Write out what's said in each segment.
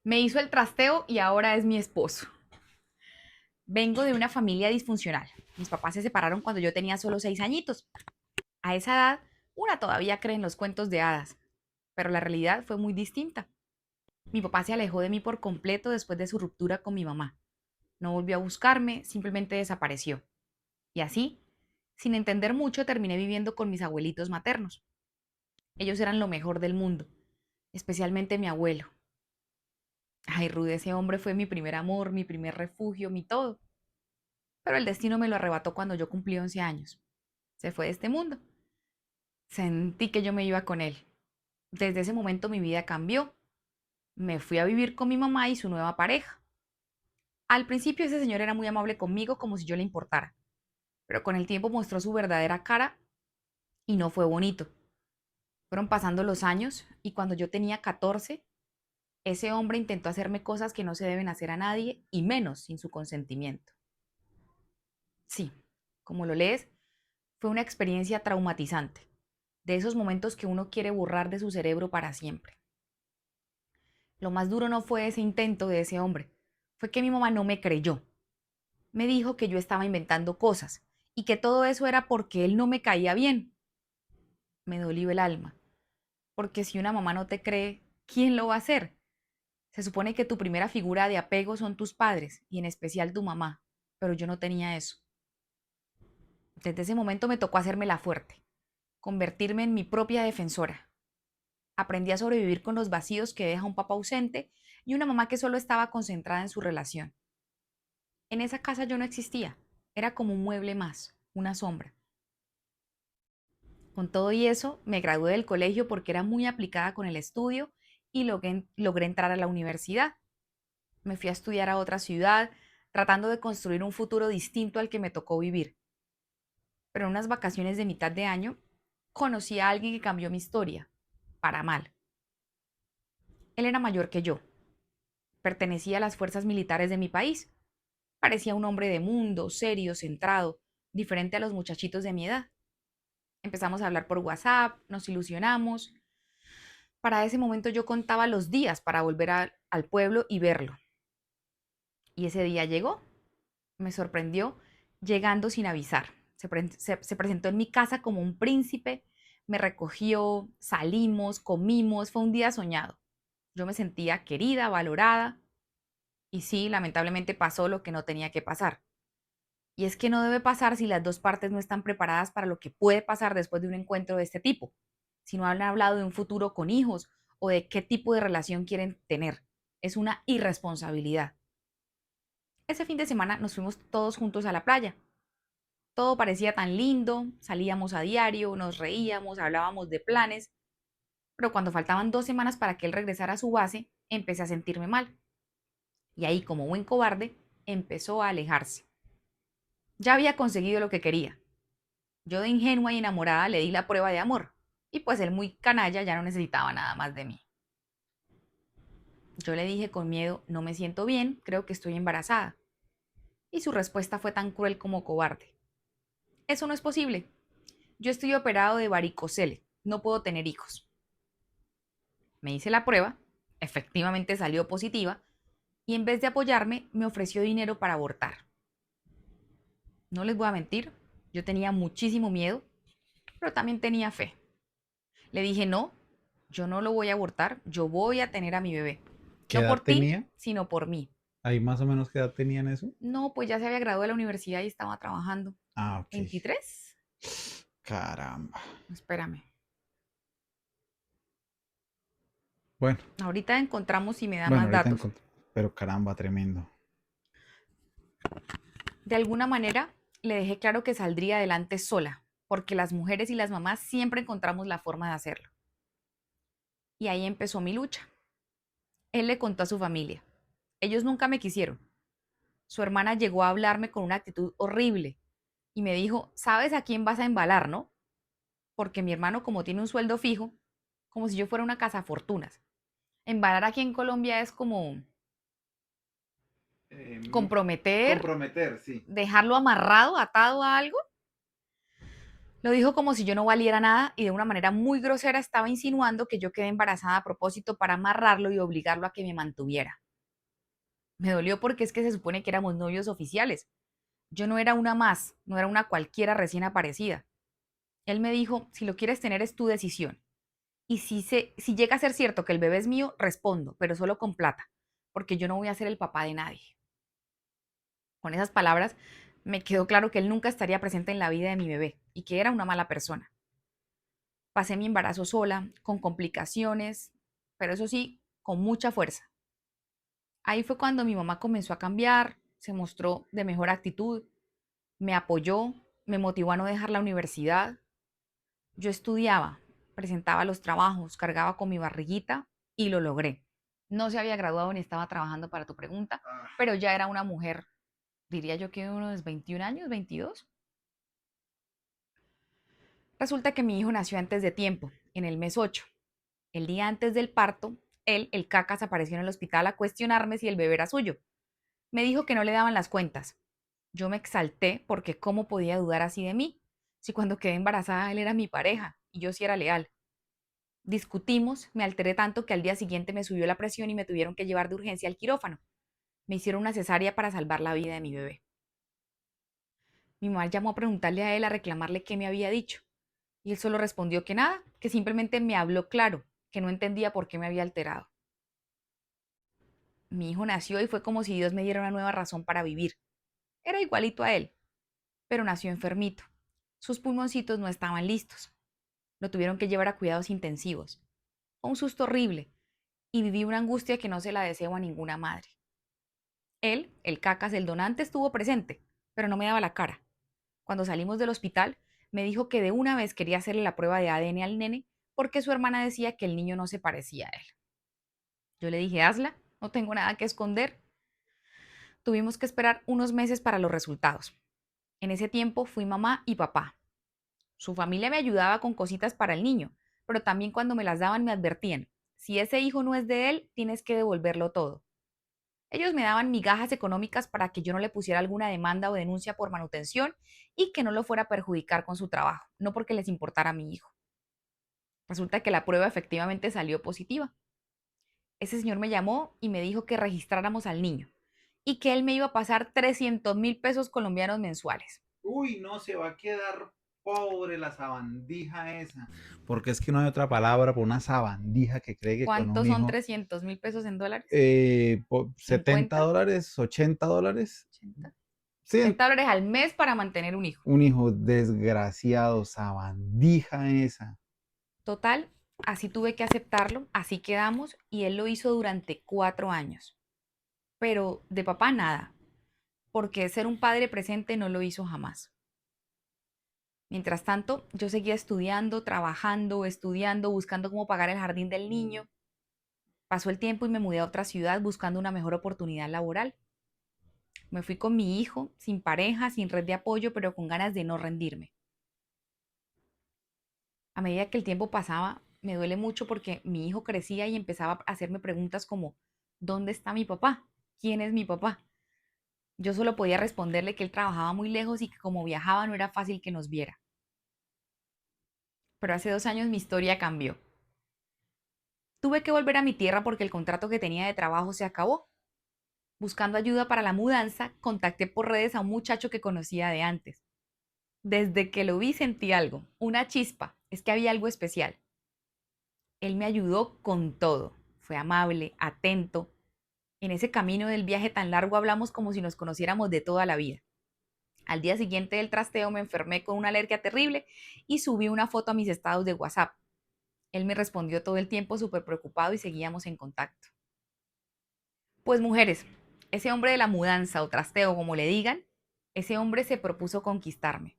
Me hizo el trasteo y ahora es mi esposo. Vengo de una familia disfuncional. Mis papás se separaron cuando yo tenía solo 6 añitos. A esa edad, una todavía cree en los cuentos de hadas, pero la realidad fue muy distinta. Mi papá se alejó de mí por completo después de su ruptura con mi mamá. No volvió a buscarme, simplemente desapareció. Y así, sin entender mucho, terminé viviendo con mis abuelitos maternos. Ellos eran lo mejor del mundo, especialmente mi abuelo. Ay, Rude, ese hombre fue mi primer amor, mi primer refugio, mi todo. Pero el destino me lo arrebató cuando yo cumplí 11 años. Se fue de este mundo. Sentí que yo me iba con él. Desde ese momento mi vida cambió. Me fui a vivir con mi mamá y su nueva pareja. Al principio ese señor era muy amable conmigo como si yo le importara, pero con el tiempo mostró su verdadera cara y no fue bonito. Fueron pasando los años y cuando yo tenía 14, ese hombre intentó hacerme cosas que no se deben hacer a nadie y menos sin su consentimiento. Sí, como lo lees, fue una experiencia traumatizante, de esos momentos que uno quiere borrar de su cerebro para siempre. Lo más duro no fue ese intento de ese hombre, fue que mi mamá no me creyó. Me dijo que yo estaba inventando cosas y que todo eso era porque él no me caía bien. Me dolió el alma, porque si una mamá no te cree, ¿quién lo va a hacer? Se supone que tu primera figura de apego son tus padres y en especial tu mamá, pero yo no tenía eso. Desde ese momento me tocó hacerme la fuerte, convertirme en mi propia defensora. Aprendí a sobrevivir con los vacíos que deja un papá ausente y una mamá que solo estaba concentrada en su relación. En esa casa yo no existía, era como un mueble más, una sombra. Con todo y eso, me gradué del colegio porque era muy aplicada con el estudio y logré entrar a la universidad. Me fui a estudiar a otra ciudad, tratando de construir un futuro distinto al que me tocó vivir. Pero en unas vacaciones de mitad de año, conocí a alguien que cambió mi historia, para mal. Él era mayor que yo, pertenecía a las fuerzas militares de mi país. Parecía un hombre de mundo, serio, centrado, diferente a los muchachitos de mi edad. Empezamos a hablar por WhatsApp, nos ilusionamos. Para ese momento yo contaba los días para volver al pueblo y verlo. Y ese día llegó, me sorprendió llegando sin avisar. Se presentó en mi casa como un príncipe, me recogió, salimos, comimos, fue un día soñado. Yo me sentía querida, valorada y sí, lamentablemente pasó lo que no tenía que pasar. Y es que no debe pasar si las dos partes no están preparadas para lo que puede pasar después de un encuentro de este tipo, si no han hablado de un futuro con hijos o de qué tipo de relación quieren tener. Es una irresponsabilidad. Ese fin de semana nos fuimos todos juntos a la playa. Todo parecía tan lindo, salíamos a diario, nos reíamos, hablábamos de planes, pero cuando faltaban 2 semanas para que él regresara a su base, empecé a sentirme mal. Y ahí, como buen cobarde, empezó a alejarse. Ya había conseguido lo que quería. Yo de ingenua y enamorada le di la prueba de amor. Y pues él muy canalla ya no necesitaba nada más de mí. Yo le dije con miedo, no me siento bien, creo que estoy embarazada. Y su respuesta fue tan cruel como cobarde. Eso no es posible. Yo estoy operado de varicocele, no puedo tener hijos. Me hice la prueba, efectivamente salió positiva, y en vez de apoyarme, me ofreció dinero para abortar. No les voy a mentir, yo tenía muchísimo miedo, pero también tenía fe. Le dije, no, yo no lo voy a abortar, yo voy a tener a mi bebé. ¿Qué No edad por ti, tenía? sino por mí. ¿Ahí más o menos qué edad tenían eso? No, pues ya se había graduado de la universidad y estaba trabajando. Ah, ok. 23. Caramba. Espérame. Bueno, Ahorita encontramos si me da bueno, más ahorita datos. encontré. Pero caramba, tremendo. De alguna manera, le dejé claro que saldría adelante sola, porque las mujeres y las mamás siempre encontramos la forma de hacerlo. Y ahí empezó mi lucha. Él le contó a su familia. Ellos nunca me quisieron. Su hermana llegó a hablarme con una actitud horrible y me dijo, ¿sabes a quién vas a embalar, no? Porque mi hermano, como tiene un sueldo fijo, como si yo fuera una cazafortunas. Embalar aquí en Colombia es como comprometer, Comprometer, sí. dejarlo amarrado, atado a algo. Lo dijo como si yo no valiera nada y de una manera muy grosera estaba insinuando que yo quedé embarazada a propósito para amarrarlo y obligarlo a que me mantuviera. Me dolió porque es que se supone que éramos novios oficiales. Yo no era una más, no era una cualquiera recién aparecida. Él me dijo, si lo quieres tener es tu decisión. Y si llega a ser cierto que el bebé es mío, respondo, pero solo con plata, porque yo no voy a ser el papá de nadie. Con esas palabras, me quedó claro que él nunca estaría presente en la vida de mi bebé y que era una mala persona. Pasé mi embarazo sola, con complicaciones, pero eso sí, con mucha fuerza. Ahí fue cuando mi mamá comenzó a cambiar, se mostró de mejor actitud, me apoyó, me motivó a no dejar la universidad. Yo estudiaba, presentaba los trabajos, cargaba con mi barriguita y lo logré. No se había graduado ni estaba trabajando para tu pregunta, pero ya era una mujer, diría yo que unos 21 años, 22. Resulta que mi hijo nació antes de tiempo, en el mes 8. El día antes del parto, él, el cacas, apareció en el hospital a cuestionarme si el bebé era suyo. Me dijo que no le daban las cuentas. Yo me exalté porque cómo podía dudar así de mí, si cuando quedé embarazada él era mi pareja y yo sí era leal. Discutimos, me alteré tanto que al día siguiente me subió la presión y me tuvieron que llevar de urgencia al quirófano. Me hicieron una cesárea para salvar la vida de mi bebé. Mi mamá llamó a preguntarle a él, a reclamarle qué me había dicho. Y él solo respondió que nada, que simplemente me habló claro, que no entendía por qué me había alterado. Mi hijo nació y fue como si Dios me diera una nueva razón para vivir. Era igualito a él, pero nació enfermito. Sus pulmoncitos no estaban listos. Lo tuvieron que llevar a cuidados intensivos. Fue un susto horrible y viví una angustia que no se la deseo a ninguna madre. Él, el cacas, el donante, estuvo presente, pero no me daba la cara. Cuando salimos del hospital, me dijo que de una vez quería hacerle la prueba de ADN al nene porque su hermana decía que el niño no se parecía a él. Yo le dije, hazla, no tengo nada que esconder. Tuvimos que esperar unos meses para los resultados. En ese tiempo fui mamá y papá. Su familia me ayudaba con cositas para el niño, pero también cuando me las daban me advertían, si ese hijo no es de él, tienes que devolverlo todo. Ellos me daban migajas económicas para que yo no le pusiera alguna demanda o denuncia por manutención y que no lo fuera a perjudicar con su trabajo, no porque les importara a mi hijo. Resulta que la prueba efectivamente salió positiva. Ese señor me llamó y me dijo que registráramos al niño y que él me iba a pasar 300.000 pesos colombianos mensuales. Uy, no, se va a quedar pobre la sabandija esa. Porque es que no hay otra palabra por una sabandija que cree que con un ¿Cuántos son hijo 300.000 pesos en dólares? 70 ¿50? dólares, 80 dólares. ¿80? Sí, $80 al mes para mantener un hijo. un hijo desgraciado, sabandija esa. Total, así tuve que aceptarlo, así quedamos y él lo hizo durante 4 años. Pero de papá nada, porque ser un padre presente no lo hizo jamás. Mientras tanto, yo seguía estudiando, trabajando, estudiando, buscando cómo pagar el jardín del niño. Pasó el tiempo y me mudé a otra ciudad buscando una mejor oportunidad laboral. Me fui con mi hijo, sin pareja, sin red de apoyo, pero con ganas de no rendirme. A medida que el tiempo pasaba, me duele mucho porque mi hijo crecía y empezaba a hacerme preguntas como, ¿dónde está mi papá? ¿Quién es mi papá? Yo solo podía responderle que él trabajaba muy lejos y que como viajaba no era fácil que nos viera. Pero hace 2 años mi historia cambió. Tuve que volver a mi tierra porque el contrato que tenía de trabajo se acabó. Buscando ayuda para la mudanza, contacté por redes a un muchacho que conocía de antes. Desde que lo vi sentí algo, una chispa, es que había algo especial. Él me ayudó con todo, fue amable, atento. En ese camino del viaje tan largo hablamos como si nos conociéramos de toda la vida. Al día siguiente del trasteo me enfermé con una alergia terrible y subí una foto a mis estados de WhatsApp. Él me respondió todo el tiempo súper preocupado y seguíamos en contacto. Pues mujeres, ese hombre de la mudanza o trasteo, como le digan, ese hombre se propuso conquistarme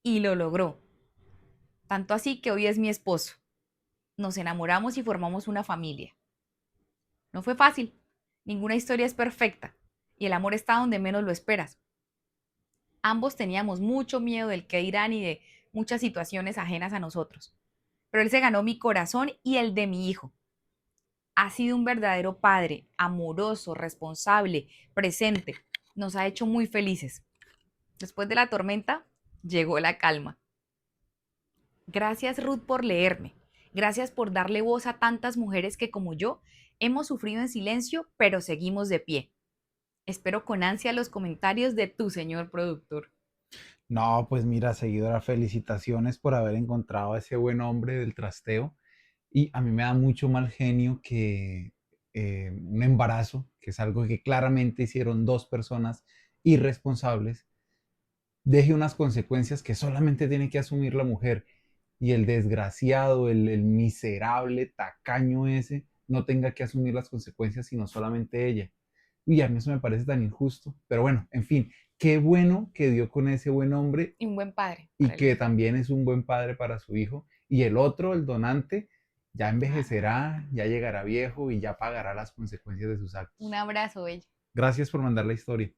y lo logró. Tanto así que hoy es mi esposo. Nos enamoramos y formamos una familia. No fue fácil, ninguna historia es perfecta y el amor está donde menos lo esperas. Ambos teníamos mucho miedo del qué dirán y de muchas situaciones ajenas a nosotros, pero él se ganó mi corazón y el de mi hijo. Ha sido un verdadero padre, amoroso, responsable, presente. Nos ha hecho muy felices. Después de la tormenta, llegó la calma. Gracias, Ruth, por leerme. Gracias por darle voz a tantas mujeres que, como yo, hemos sufrido en silencio, pero seguimos de pie. Espero con ansia los comentarios de tu señor productor. No, pues mira, seguidora, felicitaciones por haber encontrado a ese buen hombre del trasteo. Y a mí me da mucho mal genio que un embarazo, que es algo que claramente hicieron dos personas irresponsables, deje unas consecuencias que solamente tiene que asumir la mujer y el desgraciado, el miserable, tacaño ese, no tenga que asumir las consecuencias sino solamente ella. Y a mí eso me parece tan injusto. Pero bueno, en fin, qué bueno que dio con ese buen hombre Y un buen padre y para el que hijo. también es un buen padre para su hijo. Y el otro, el donante, ya Ajá. envejecerá, ya llegará viejo y ya pagará las consecuencias de sus Un actos. abrazo, bella. Gracias por mandar la historia.